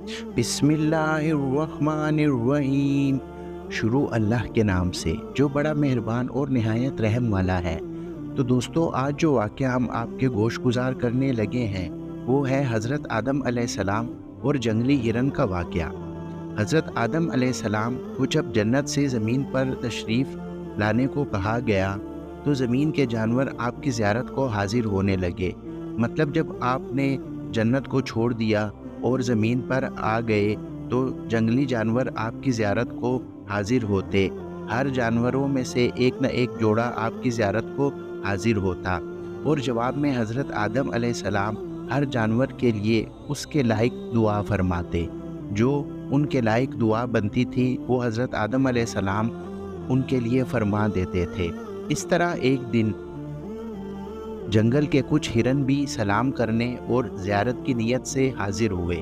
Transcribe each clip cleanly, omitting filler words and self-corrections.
بسم اللہ الرحمن الرحیم۔ شروع اللہ کے نام سے جو بڑا مہربان اور نہایت رحم والا ہے۔ تو دوستو، آج جو واقعہ ہم آپ کے گوش گزار کرنے لگے ہیں وہ ہے حضرت آدم علیہ السلام اور جنگلی ہرن کا واقعہ۔ حضرت آدم علیہ السلام کو جب جنت سے زمین پر تشریف لانے کو کہا گیا تو زمین کے جانور آپ کی زیارت کو حاضر ہونے لگے۔ مطلب جب آپ نے جنت کو چھوڑ دیا اور زمین پر آ گئے تو جنگلی جانور آپ کی زیارت کو حاضر ہوتے۔ ہر جانوروں میں سے ایک نہ ایک جوڑا آپ کی زیارت کو حاضر ہوتا، اور جواب میں حضرت آدم علیہ السلام ہر جانور کے لیے اس کے لائق دعا فرماتے۔ جو ان کے لائق دعا بنتی تھی وہ حضرت آدم علیہ السلام ان کے لیے فرما دیتے تھے۔ اس طرح ایک دن جنگل کے کچھ ہرن بھی سلام کرنے اور زیارت کی نیت سے حاضر ہوئے۔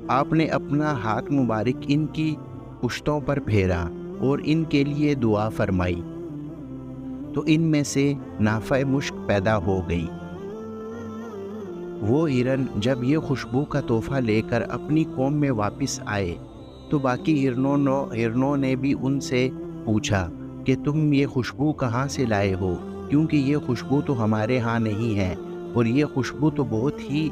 آپ نے اپنا ہاتھ مبارک ان کی پشتوں پر پھیرا اور ان کے لیے دعا فرمائی تو ان میں سے نافع مشک پیدا ہو گئی۔ وہ ہرن جب یہ خوشبو کا تحفہ لے کر اپنی قوم میں واپس آئے تو باقی ہرنوں نے بھی ان سے پوچھا کہ تم یہ خوشبو کہاں سے لائے ہو، کیونکہ یہ خوشبو تو ہمارے ہاں نہیں ہے، اور یہ خوشبو تو بہت ہی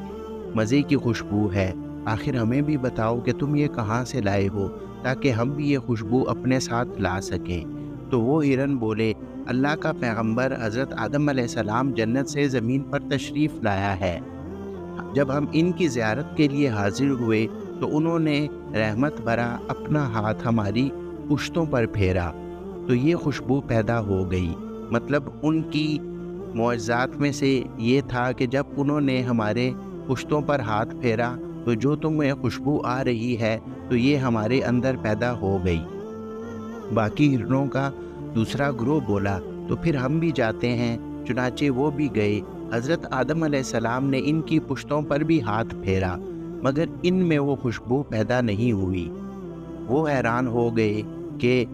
مزے کی خوشبو ہے۔ آخر ہمیں بھی بتاؤ کہ تم یہ کہاں سے لائے ہو تاکہ ہم بھی یہ خوشبو اپنے ساتھ لا سکیں۔ تو وہ ہرن بولے، اللہ کا پیغمبر حضرت آدم علیہ السلام جنت سے زمین پر تشریف لایا ہے۔ جب ہم ان کی زیارت کے لیے حاضر ہوئے تو انہوں نے رحمت بھرا اپنا ہاتھ ہماری پشتوں پر پھیرا تو یہ خوشبو پیدا ہو گئی۔ مطلب ان کی معجزات میں سے یہ تھا کہ جب انہوں نے ہمارے پشتوں پر ہاتھ پھیرا تو جو تمہیں خوشبو آ رہی ہے تو یہ ہمارے اندر پیدا ہو گئی۔ باقی ہرنوں کا دوسرا گروہ بولا، تو پھر ہم بھی جاتے ہیں۔ چنانچہ وہ بھی گئے۔ حضرت آدم علیہ السلام نے ان کی پشتوں پر بھی ہاتھ پھیرا، مگر ان میں وہ خوشبو پیدا نہیں ہوئی۔ وہ حیران ہو گئے کہ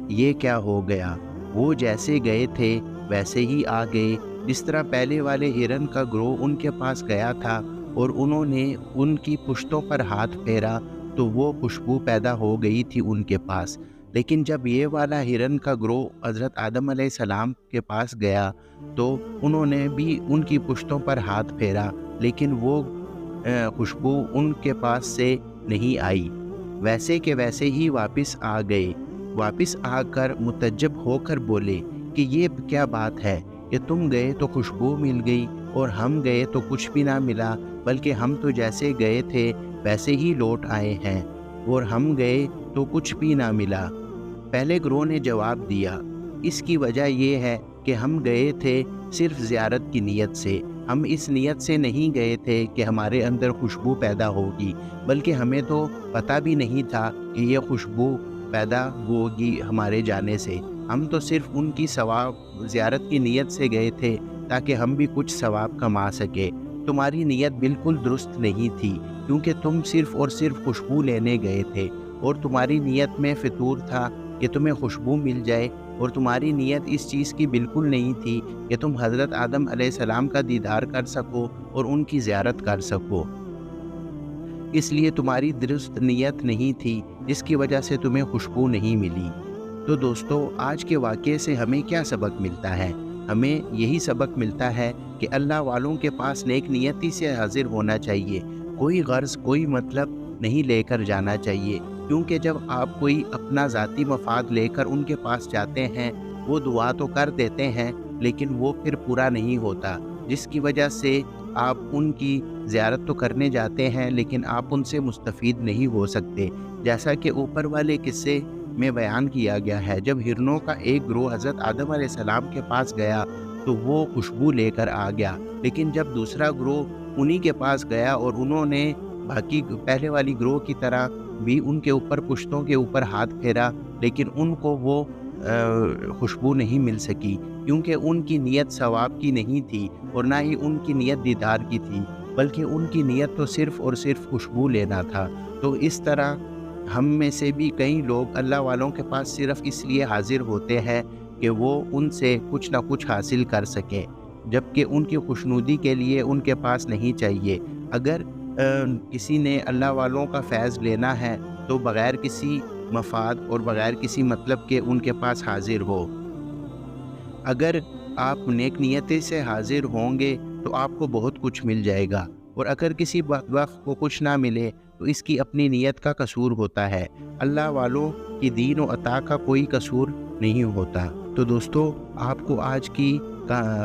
یہ کیا ہو گیا۔ وہ جیسے گئے تھے ویسے ہی آ گئے، جس طرح پہلے والے ہرن کا گروہ ان کے پاس گیا تھا اور انہوں نے ان کی پشتوں پر ہاتھ پھیرا تو وہ خوشبو پیدا ہو گئی تھی ان کے پاس۔ لیکن جب یہ والا ہرن کا گروہ حضرت آدم علیہ السلام کے پاس گیا تو انہوں نے بھی ان کی پشتوں پر ہاتھ پھیرا، لیکن وہ خوشبو ان کے پاس سے نہیں آئی۔ ویسے کہ ویسے ہی واپس آ گئے۔ واپس آ کر متعجب ہو کر بولے کہ یہ کیا بات ہے کہ تم گئے تو خوشبو مل گئی اور ہم گئے تو کچھ بھی نہ ملا، بلکہ ہم تو جیسے گئے تھے ویسے ہی لوٹ آئے ہیں، اور ہم گئے تو کچھ بھی نہ ملا۔ پہلے گروہ نے جواب دیا، اس کی وجہ یہ ہے کہ ہم گئے تھے صرف زیارت کی نیت سے۔ ہم اس نیت سے نہیں گئے تھے کہ ہمارے اندر خوشبو پیدا ہوگی، بلکہ ہمیں تو پتہ بھی نہیں تھا کہ یہ خوشبو پیدا ہوگی ہمارے جانے سے۔ ہم تو صرف ان کی زیارت کی نیت سے گئے تھے تاکہ ہم بھی کچھ ثواب کما سکے۔ تمہاری نیت بالکل درست نہیں تھی، کیونکہ تم صرف اور صرف خوشبو لینے گئے تھے، اور تمہاری نیت میں فطور تھا کہ تمہیں خوشبو مل جائے، اور تمہاری نیت اس چیز کی بالکل نہیں تھی کہ تم حضرت آدم علیہ السلام کا دیدار کر سکو اور ان کی زیارت کر سکو۔ اس لیے تمہاری درست نیت نہیں تھی، جس کی وجہ سے تمہیں خوشبو نہیں ملی۔ تو دوستو، آج کے واقعے سے ہمیں کیا سبق ملتا ہے؟ ہمیں یہی سبق ملتا ہے کہ اللہ والوں کے پاس نیک نیتی سے حاضر ہونا چاہیے۔ کوئی غرض، کوئی مطلب نہیں لے کر جانا چاہیے، کیونکہ جب آپ کوئی اپنا ذاتی مفاد لے کر ان کے پاس جاتے ہیں، وہ دعا تو کر دیتے ہیں لیکن وہ پھر پورا نہیں ہوتا، جس کی وجہ سے آپ ان کی زیارت تو کرنے جاتے ہیں لیکن آپ ان سے مستفید نہیں ہو سکتے۔ جیسا کہ اوپر والے قصے میں بیان کیا گیا ہے، جب ہرنوں کا ایک گروہ حضرت آدم علیہ السلام کے پاس گیا تو وہ خوشبو لے کر آ گیا، لیکن جب دوسرا گروہ انہی کے پاس گیا اور انہوں نے باقی پہلے والی گروہ کی طرح بھی ان کے اوپر پشتوں کے اوپر ہاتھ پھیرا، لیکن ان کو وہ خوشبو نہیں مل سکی، کیونکہ ان کی نیت ثواب کی نہیں تھی اور نہ ہی ان کی نیت دیدار کی تھی، بلکہ ان کی نیت تو صرف اور صرف خوشبو لینا تھا۔ تو اس طرح ہم میں سے بھی کئی لوگ اللہ والوں کے پاس صرف اس لیے حاضر ہوتے ہیں کہ وہ ان سے کچھ نہ کچھ حاصل کر سکیں، جبکہ ان کی خوشنودی کے لیے ان کے پاس نہیں چاہیے۔ اگر کسی نے اللہ والوں کا فیض لینا ہے تو بغیر کسی مفاد اور بغیر کسی مطلب کے ان کے پاس حاضر ہو۔ اگر آپ نیک نیتی سے حاضر ہوں گے تو آپ کو بہت کچھ مل جائے گا، اور اگر کسی بدبخت کو کچھ نہ ملے تو اس کی اپنی نیت کا قصور ہوتا ہے، اللہ والوں کی دین و عطا کا کوئی قصور نہیں ہوتا۔ تو دوستو، آپ کو آج کی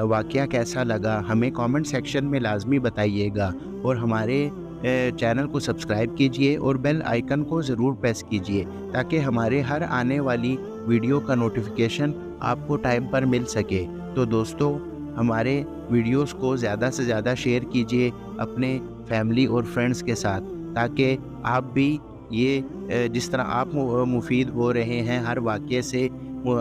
واقعہ کیسا لگا ہمیں کامنٹ سیکشن میں لازمی بتائیے گا، اور ہمارے چینل کو سبسکرائب کیجئے اور بیل آئیکن کو ضرور پریس کیجئے تاکہ ہمارے ہر آنے والی ویڈیو کا نوٹیفیکیشن آپ کو ٹائم پر مل سکے۔ تو دوستو، ہمارے ویڈیوز کو زیادہ سے زیادہ شیئر کیجئے اپنے فیملی اور فرینڈز کے ساتھ، تاکہ آپ بھی یہ جس طرح آپ مفید ہو رہے ہیں ہر واقعے سے،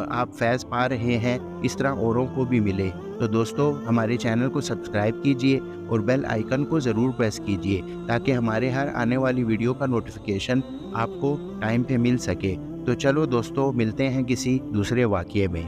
آپ فیض پا رہے ہیں، اس طرح اوروں کو بھی ملے۔ تو دوستو، ہمارے چینل کو سبسکرائب کیجئے اور بیل آئیکن کو ضرور پریس کیجئے تاکہ ہمارے ہر آنے والی ویڈیو کا نوٹیفیکیشن آپ کو ٹائم پہ مل سکے۔ تو چلو دوستو، ملتے ہیں کسی دوسرے واقعے میں۔